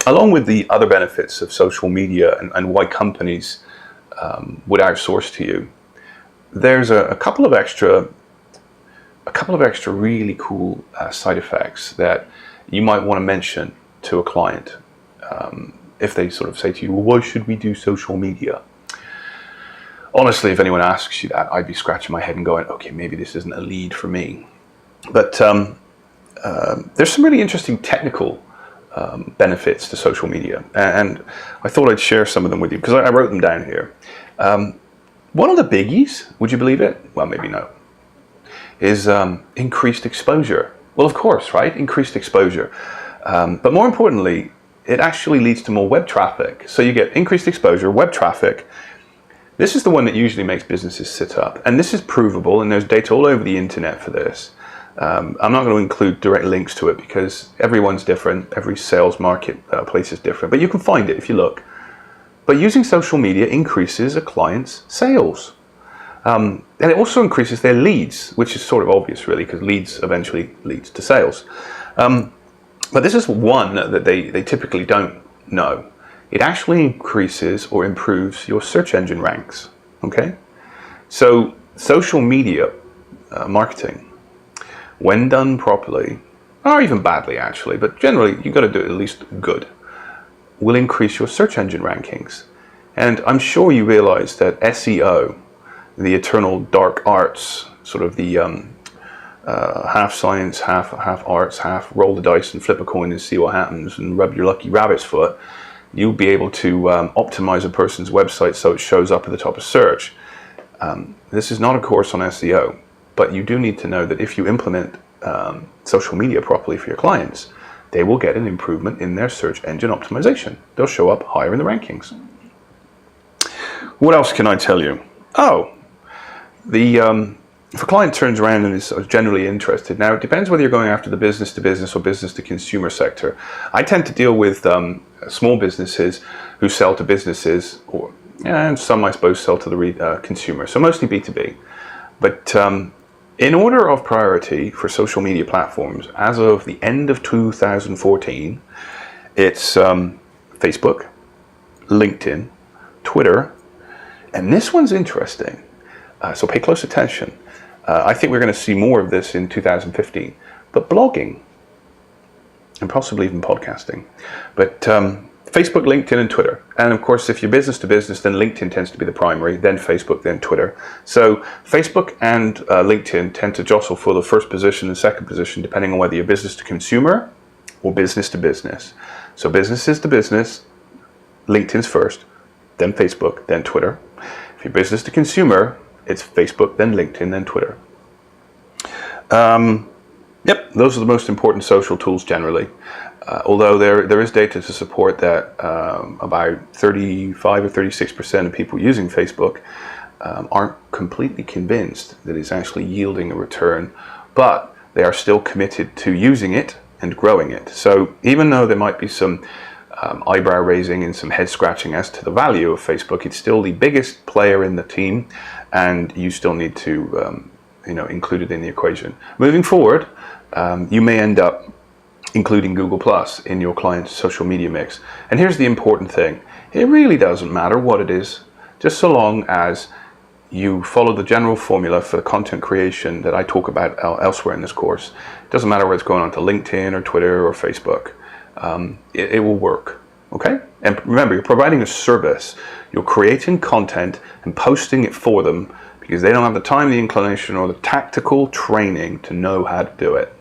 along with the other benefits of social media and why companies would outsource to you, there's a couple of extra really cool side effects that you might want to mention to a client if they sort of say to you, well, why should we do social media? Honestly, if anyone asks you that, I'd be scratching my head and going, okay, maybe this isn't a lead for me. But there's some really interesting technical benefits to social media, and I thought I'd share some of them with you because I wrote them down here. One of the biggies, would you believe it? Well, maybe no, is increased exposure. Well, of course, right? Increased exposure. But more importantly, it actually leads to more web traffic. So you get increased exposure, web traffic. This is the one that usually makes businesses sit up. And this is provable, and there's data all over the internet for this. I'm not going to include direct links to it because everyone's different. Every sales marketplace is different. But you can find it if you look. But using social media increases a client's sales. And it also increases their leads, which is sort of obvious, really, because leads eventually leads to sales. But this is one that they typically don't know. It actually increases or improves your search engine ranks, okay? So social media marketing, when done properly, or even badly actually, but generally you've got to do it at least good, will increase your search engine rankings. And I'm sure you realize that SEO, the eternal dark arts, sort of the half science, half arts, half roll the dice and flip a coin and see what happens and rub your lucky rabbit's foot, you'll be able to optimize a person's website so it shows up at the top of search. This is not a course on SEO, but you do need to know that if you implement social media properly for your clients, they will get an improvement in their search engine optimization. They'll show up higher in the rankings. What else can I tell you? Oh, if a client turns around and is generally interested, now it depends whether you're going after the business-to-business or business-to-consumer sector. I tend to deal with small businesses who sell to businesses, and some I suppose sell to the consumer, so mostly B2B. But in order of priority for social media platforms, as of the end of 2014, it's Facebook, LinkedIn, Twitter, and this one's interesting, so pay close attention. I think we're going to see more of this in 2015, but blogging, and possibly even podcasting. But Facebook, LinkedIn, and Twitter. And of course, if you're business to business, then LinkedIn tends to be the primary, then Facebook, then Twitter. So Facebook and LinkedIn tend to jostle for the first position and second position, depending on whether you're business to consumer or business to business. So businesses to business, LinkedIn's first, then Facebook, then Twitter. If you're business to consumer, it's Facebook, then LinkedIn, then Twitter. Yep, those are the most important social tools generally. Although there is data to support that about 35 or 36% of people using Facebook aren't completely convinced that it's actually yielding a return, but they are still committed to using it and growing it. So even though there might be some eyebrow raising and some head scratching as to the value of Facebook, it's still the biggest player in the team, and you still need to include it in the equation. Moving forward, you may end up including Google Plus in your client's social media mix. And here's the important thing. It really doesn't matter what it is, just so long as you follow the general formula for the content creation that I talk about elsewhere in this course. It doesn't matter whether it's going on to LinkedIn or Twitter or Facebook. It will work, okay? And remember, you're providing a service. You're creating content and posting it for them because they don't have the time, the inclination, or the tactical training to know how to do it.